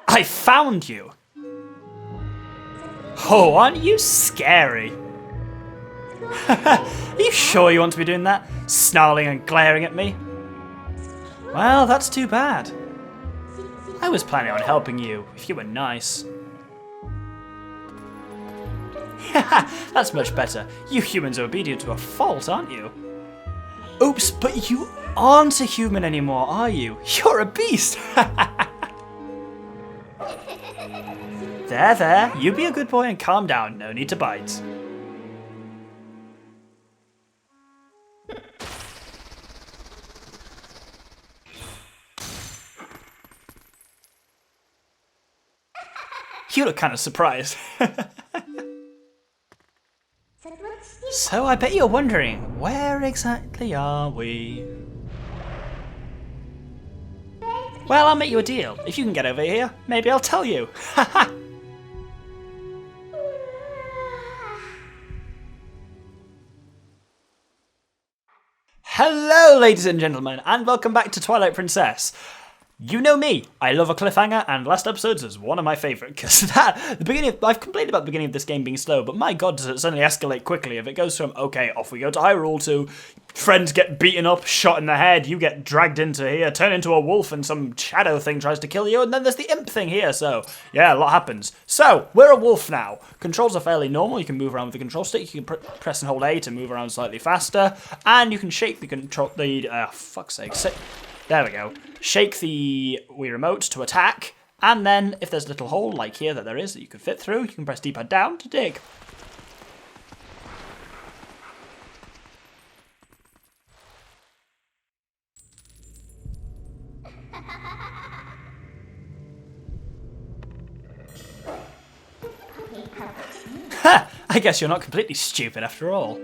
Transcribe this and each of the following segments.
I found you! Oh, aren't you scary? Are you sure you want to be doing that? Snarling and glaring at me? Well, that's too bad. I was planning on helping you, if you were nice. That's much better. You humans are obedient to a fault, aren't you? Oops, but you aren't a human anymore, are you? You're a beast! There, you be a good boy and calm down, no need to bite. You look kind of surprised. So I bet you're wondering, where exactly are we? Well, I'll make you a deal. If you can get over here, maybe I'll tell you. Hello, ladies and gentlemen, and welcome back to Twilight Princess. You know me, I love a cliffhanger, and last episodes is one of my favourite, because I've complained about the beginning of this game being slow, but my god does it suddenly escalate quickly if it goes from, okay, off we go to Hyrule, to friends get beaten up, shot in the head, you get dragged into here, turn into a wolf, and some shadow thing tries to kill you, and then there's the imp thing here, so yeah, a lot happens. So, we're a wolf now. Controls are fairly normal, you can move around with the control stick, you can press and hold A to move around slightly faster, and you can shake fuck's sake, there we go. Shake the Wii Remote to attack, and then if there's a little hole, like here that there is, that you can fit through, you can press D-pad down to dig. Ha! I guess you're not completely stupid after all.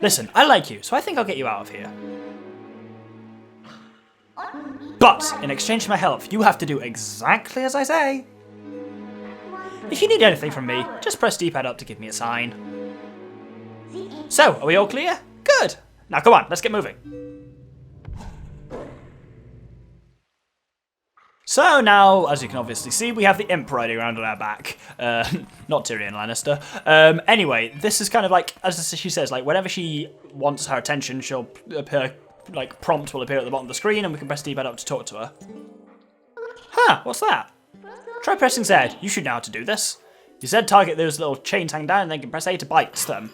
Listen, I like you, so I think I'll get you out of here. But, in exchange for my help, you have to do exactly as I say. If you need anything from me, just press D-pad up to give me a sign. So, are we all clear? Good! Now come on, let's get moving. So now, as you can obviously see, we have the imp riding around on our back. Not Tyrion Lannister. Anyway, this is kind of like, as she says, like whenever she wants her attention, she'll appear, like prompt will appear at the bottom of the screen and we can press D-pad up to talk to her. Huh, what's that? Try pressing Z, you should know how to do this. You Z target those little chains hang down and then you can press A to bite them.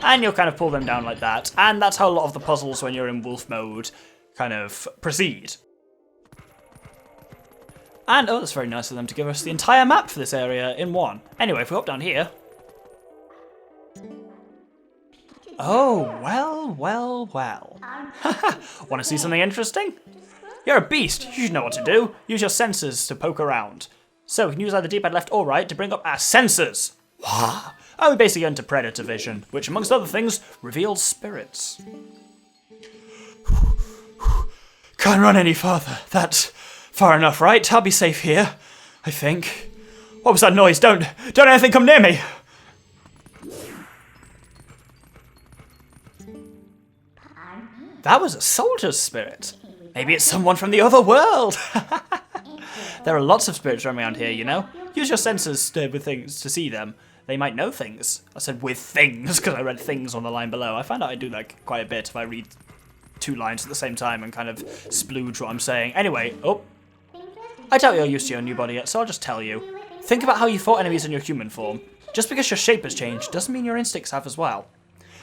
And you'll kind of pull them down like that. And that's how a lot of the puzzles when you're in wolf mode kind of proceed. And, oh, that's very nice of them to give us the entire map for this area in one. Anyway, if we hop down here... Oh, well. Want to see something interesting? You're a beast, you should know what to do. Use your sensors to poke around. So we can use either D-pad left or right to bring up our sensors. And we basically go into Predator Vision, which amongst other things, reveals spirits. Can't run any farther, that's far enough, right? I'll be safe here, I think. What was that noise? Don't anything come near me! That was a soldier's spirit. Maybe it's someone from the other world. There are lots of spirits around here, you know. Use your sensors with things to see them. They might know things. I said with things because I read things on the line below. I found out I do that quite a bit if I read two lines at the same time and kind of splooge what I'm saying. Anyway, I doubt you're used to your new body yet, so I'll just tell you. Think about how you fought enemies in your human form. Just because your shape has changed doesn't mean your instincts have as well.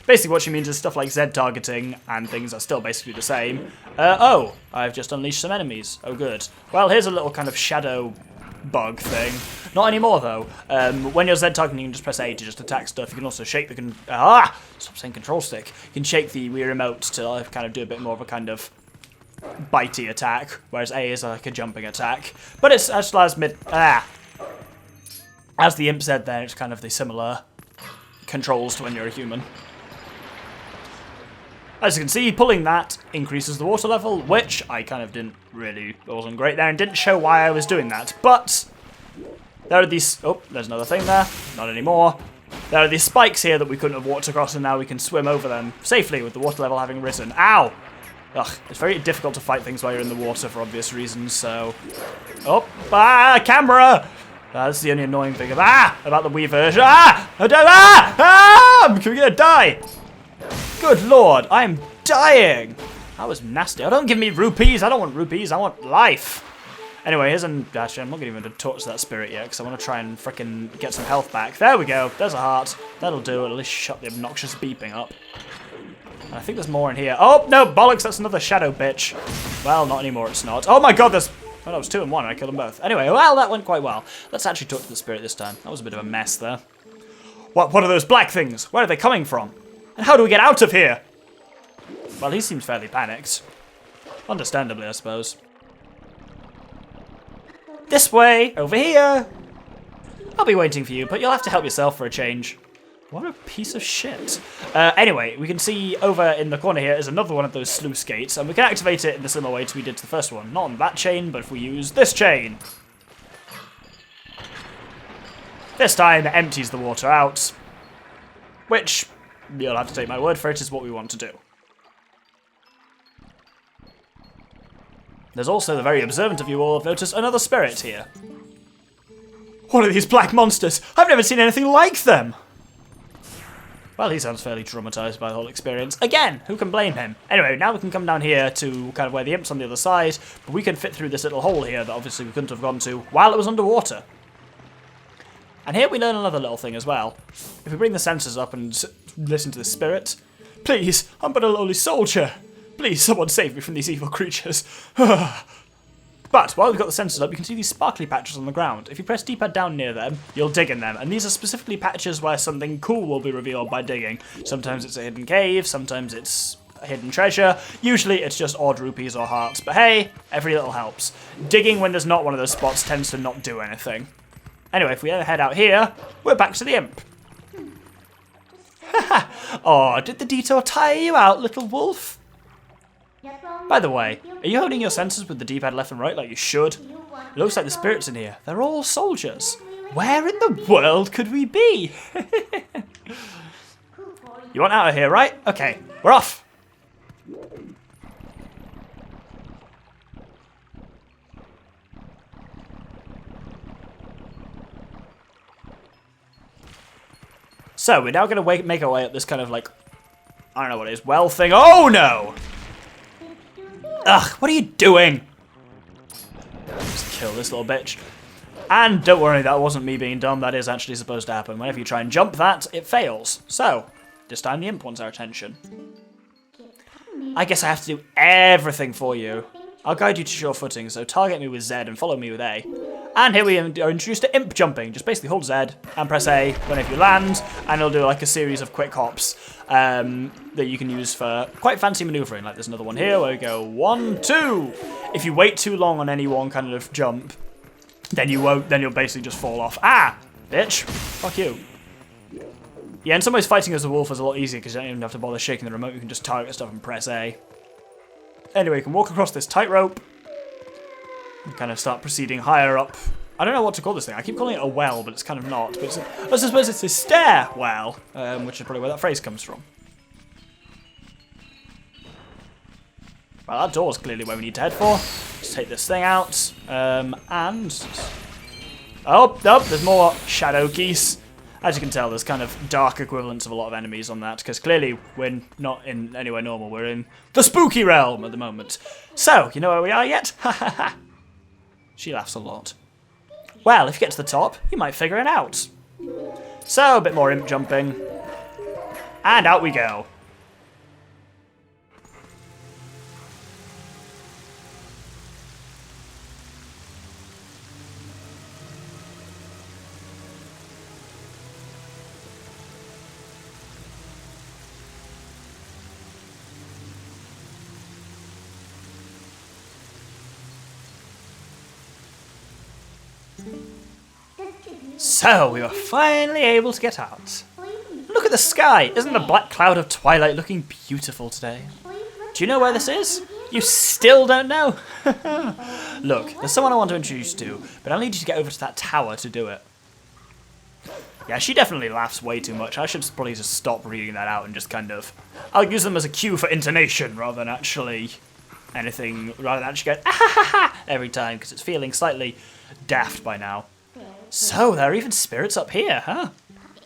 Basically what she means is stuff like Z targeting and things are still basically the same. Oh, I've just unleashed some enemies. Oh good. Well, here's a little kind of shadow bug thing. Not anymore though. When you're Z targeting, you can just press A to just attack stuff. You can also shake the stop saying control stick. You can shake the Wii Remote to kind of do a bit more of a kind of bitey attack, whereas A is like a jumping attack. But it's as the imp said there, it's kind of the similar controls to when you're a human. As you can see, pulling that increases the water level, which I kind of wasn't great there and didn't show why I was doing that. But there are these, there's another thing there, not anymore. There are these spikes here that we couldn't have walked across and now we can swim over them safely with the water level having risen. Ow! Ugh, it's very difficult to fight things while you're in the water for obvious reasons, so... Oh, camera! That's the only annoying thing about the Wii version. I'm gonna die! Good lord, I'm dying! That was nasty. Oh, don't give me rupees. I don't want rupees. I want life. Anyway, actually, I'm not going to even touch that spirit yet because I want to try and frickin' get some health back. There we go. There's a heart. That'll do. At least shut the obnoxious beeping up. And I think there's more in here. Oh, no, bollocks. That's another shadow bitch. Well, not anymore. It's not. Oh, my God. There's... Oh, that was 2 in 1. I killed them both. Anyway, well, that went quite well. Let's actually talk to the spirit this time. That was a bit of a mess there. What are those black things? Where are they coming from? And how do we get out of here? Well, he seems fairly panicked. Understandably, I suppose. This way! Over here! I'll be waiting for you, but you'll have to help yourself for a change. What a piece of shit. Anyway, we can see over in the corner here is another one of those sluice gates, and we can activate it in the similar way to we did to the first one. Not on that chain, but if we use this chain. This time, it empties the water out. Which, you'll have to take my word for it, is what we want to do. There's also, the very observant of you all have noticed, another spirit here. What are these black monsters? I've never seen anything like them! Well, he sounds fairly traumatized by the whole experience. Again, who can blame him? Anyway, now we can come down here to kind of where the imp's on the other side, but we can fit through this little hole here that obviously we couldn't have gone to while it was underwater. And here we learn another little thing as well. If we bring the sensors up and listen to the spirit, please, I'm but a lowly soldier. Please, someone save me from these evil creatures. But while we've got the sensors up, you can see these sparkly patches on the ground. If you press D-pad down near them, you'll dig in them. And these are specifically patches where something cool will be revealed by digging. Sometimes it's a hidden cave, sometimes it's a hidden treasure. Usually it's just odd rupees or hearts. But hey, every little helps. Digging when there's not one of those spots tends to not do anything. Anyway, if we ever head out here, we're back to the imp. Oh, did the detour tire you out, little wolf? By the way, are you holding your sensors with the D-pad left and right like you should? It looks like the spirits in here. They're all soldiers. Where in the world could we be? You want out of here, right? Okay, we're off. So, we're now going to make our way up this kind of like, I don't know what it is, well thing. Oh no! Ugh, what are you doing? Just kill this little bitch. And don't worry, that wasn't me being dumb. That is actually supposed to happen. Whenever you try and jump that, it fails. So, this time the imp wants our attention. I guess I have to do everything for you. I'll guide you to sure footing, so target me with Z and follow me with A. And here we are introduced to imp jumping. Just basically hold Z and press A whenever you land, and it'll do like a series of quick hops that you can use for quite fancy maneuvering. Like there's another one here where we go 1, 2. If you wait too long on any one kind of jump, then you won't. Then you'll basically just fall off. Ah, bitch! Fuck you. Yeah, in some ways fighting as a wolf is a lot easier because you don't even have to bother shaking the remote. You can just target stuff and press A. Anyway, you can walk across this tightrope and kind of start proceeding higher up. I don't know what to call this thing. I keep calling it a well, but it's kind of not. But I suppose it's a stairwell, which is probably where that phrase comes from. Well, that door's clearly where we need to head for. Let's take this thing out. And... Oh, there's more shadow geese. As you can tell, there's kind of dark equivalents of a lot of enemies on that, because clearly we're not in anywhere normal. We're in the spooky realm at the moment. So, you know where we are yet? Ha ha ha. She laughs a lot. Well, if you get to the top, you might figure it out. So, a bit more imp jumping. And out we go. So, we were finally able to get out. Look at the sky! Isn't the black cloud of Twilight looking beautiful today? Do you know where this is? You still don't know? Look, there's someone I want to introduce you to, but I'll need you to get over to that tower to do it. Yeah, she definitely laughs way too much. I should probably just stop reading that out and just kind of... I'll use them as a cue for intonation rather than actually anything... Rather than actually going, ah ha ha ha, every time, because it's feeling slightly daft by now. So, there are even spirits up here, huh?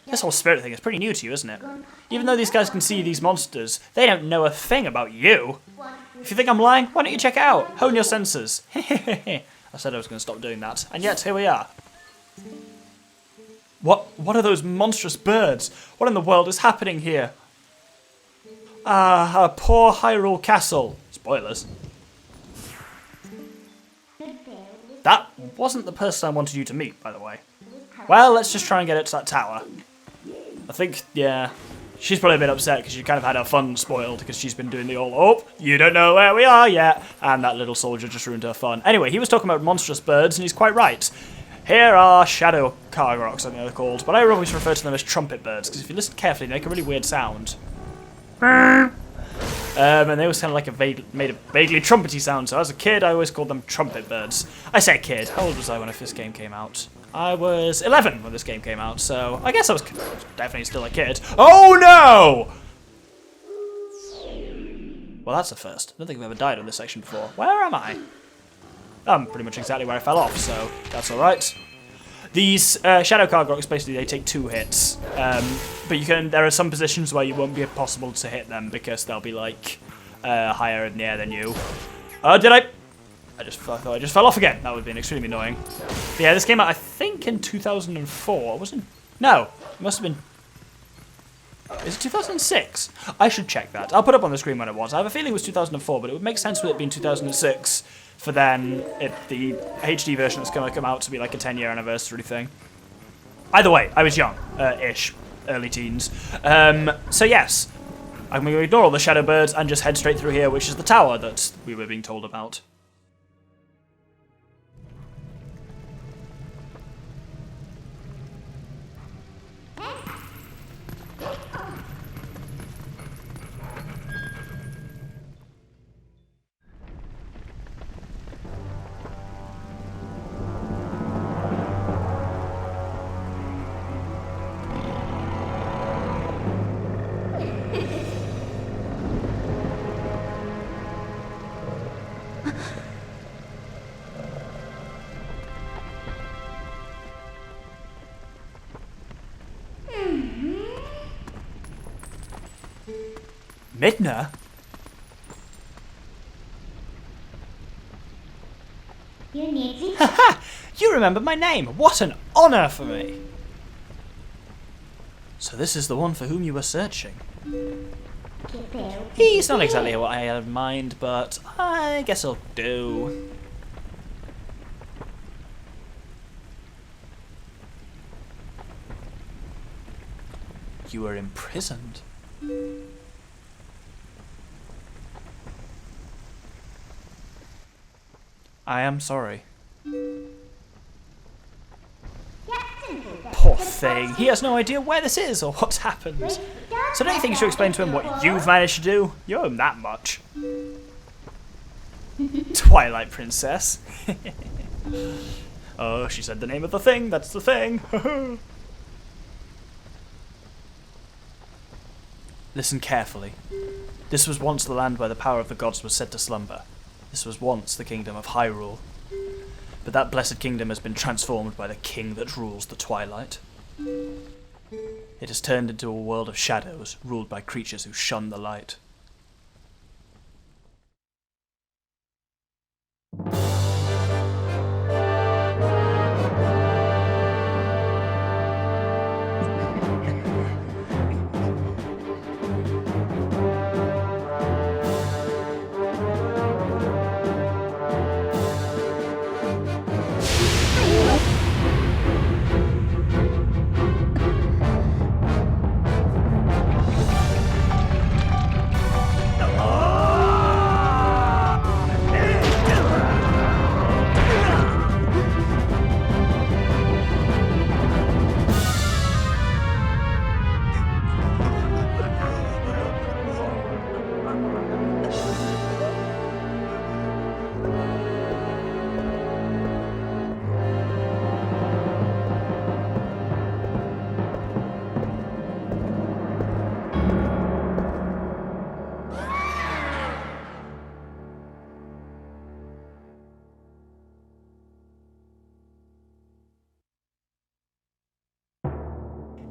This whole spirit thing is pretty new to you, isn't it? Even though these guys can see these monsters, they don't know a thing about you. If you think I'm lying, why don't you check it out? Hone your senses. I said I was going to stop doing that, and yet here we are. What are those monstrous birds? What in the world is happening here? Ah, our poor Hyrule Castle. Spoilers. That wasn't the person I wanted you to meet, by the way. Well, let's just try and get it to that tower. I think, yeah, she's probably a bit upset because she kind of had her fun spoiled because she's been doing the all, oh, you don't know where we are yet. And that little soldier just ruined her fun. Anyway, he was talking about monstrous birds, and he's quite right. Here are shadow Cargroks, I think they're called, but I always refer to them as trumpet birds, because if you listen carefully, they make a really weird sound. And they always sound like made a vaguely trumpety sound, so as a kid, I always called them trumpet birds. I say kid, how old was I when this game came out? I was 11 when this game came out, so I guess I was definitely still a kid. Oh no! Well, that's a first. I don't think I've ever died on this section before. Where am I? I'm pretty much exactly where I fell off, so that's alright. These Shadow Cargroks, basically, they take 2 hits. But you can. There are some positions where you won't be possible to hit them because they'll be, like, higher in the air than you. Did I? I thought I just fell off again. That would have been extremely annoying. But yeah, this came out, I think, in 2004. Wasn't? No, it must have been... Is it 2006? I should check that. I'll put up on the screen when it was. I have a feeling it was 2004, but it would make sense with it being 2006 for then the HD version that's going to come out to be like a 10-year anniversary thing. Either way, I was young, ish, early teens. So yes, I'm going to ignore all the shadow birds and just head straight through here, which is the tower that we were being told about. Midna? Haha! You remember my name! What an honour for me! So this is the one for whom you were searching. He's not exactly what I had in mind, but I guess I'll do. You were imprisoned. I am sorry. Poor thing. He has no idea where this is or what's happened. So don't you think you should explain to him what you've managed to do? You owe him that much. Twilight Princess. Oh, she said the name of the thing. That's the thing. Listen carefully. This was once the land where the power of the gods was said to slumber. This was once the kingdom of Hyrule. But that blessed kingdom has been transformed by the king that rules the Twilight. It has turned into a world of shadows, ruled by creatures who shun the light.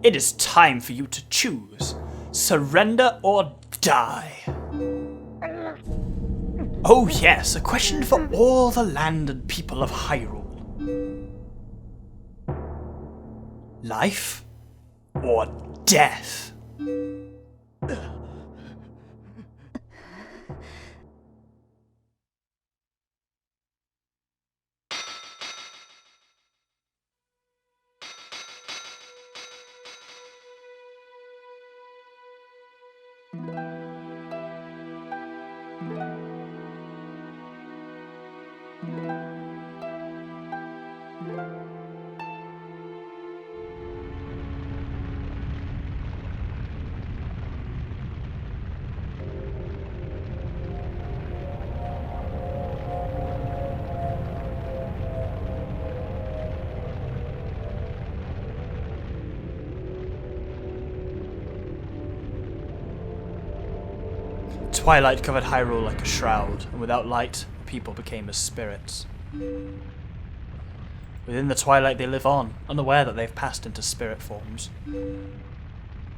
It is time for you to choose. Surrender or die. Oh yes, a question for all the land and people of Hyrule. Life or death? Twilight covered Hyrule like a shroud, and without light, people became as spirits. Within the twilight they live on, unaware that they've passed into spirit forms.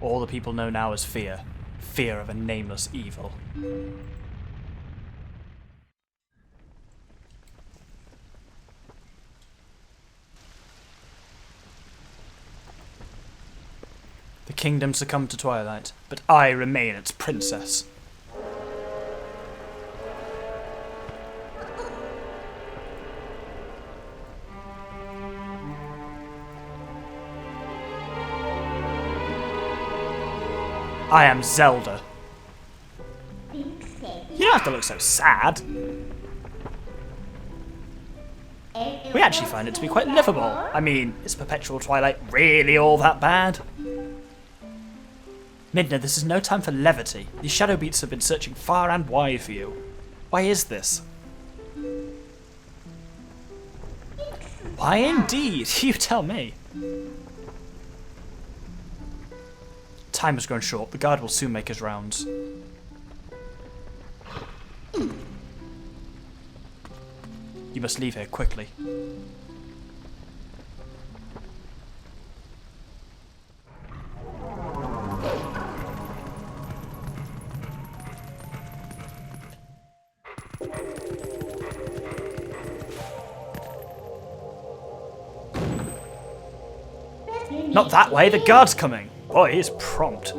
All the people know now is fear. Fear of a nameless evil. The kingdom succumbed to Twilight, but I remain its princess. I am Zelda. You don't have to look so sad. We actually find it to be quite livable. I mean, is perpetual twilight really all that bad? Midna, this is no time for levity. These shadow beats have been searching far and wide for you. Why is this? Why indeed? You tell me. Time has grown short. The guard will soon make his rounds. You must leave here quickly. Not that way, the guard's coming. Boy, he is prompt.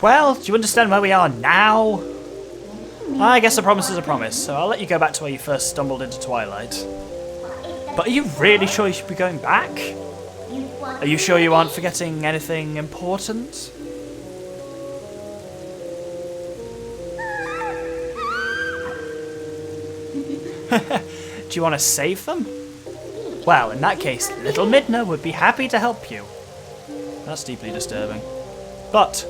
Well, do you understand where we are now? I guess a promise is a promise, so I'll let you go back to where you first stumbled into Twilight. But are you really sure you should be going back? Are you sure you aren't forgetting anything important? Do you want to save them? Well, in that case, little Midna would be happy to help you. That's deeply disturbing. But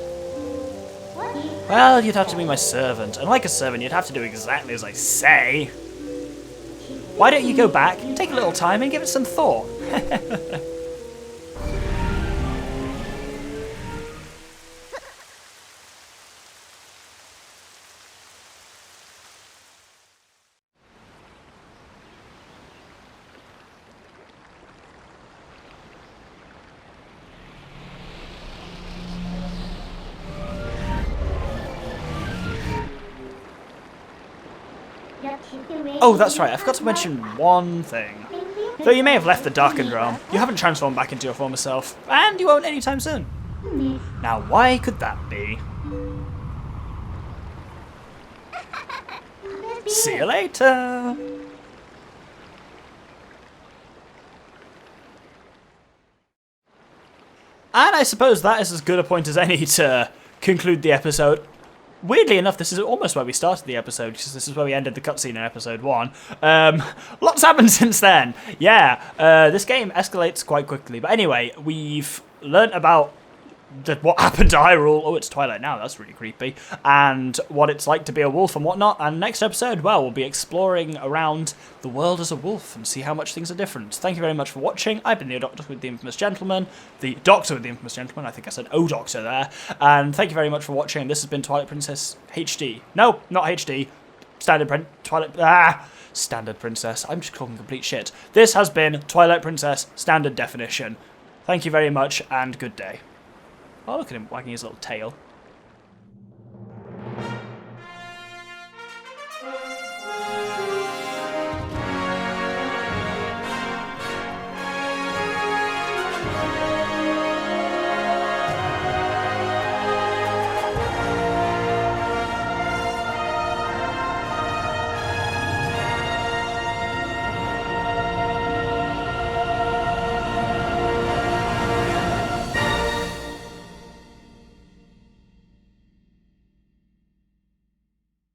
well, you'd have to be my servant, and like a servant, you'd have to do exactly as I say. Why don't you go back, take a little time, and give it some thought? Oh, that's right, I forgot to mention one thing. Though you may have left the Darkened Realm, you haven't transformed back into your former self, and you won't anytime soon. Now, why could that be? See you later! And I suppose that is as good a point as any to conclude the episode. weirdly enough, this is almost where we started the episode, because this is where we ended the cutscene in episode 1. Lots happened since then. Yeah, this game escalates quite quickly. But anyway, we've learnt about what happened to Hyrule. Oh, it's Twilight now. That's really creepy. And what it's like to be a wolf and whatnot. And next episode, well, we'll be exploring around the world as a wolf and see how much things are different. Thank you very much for watching. I've been the Doctor with the Infamous Gentleman. The Doctor with the Infamous Gentleman. I think I said Doctor there. And thank you very much for watching. This has been Twilight Princess HD. No, not HD. Standard Princess. I'm just talking complete shit. This has been Twilight Princess Standard Definition. Thank you very much and good day. Oh, look at him wagging his little tail.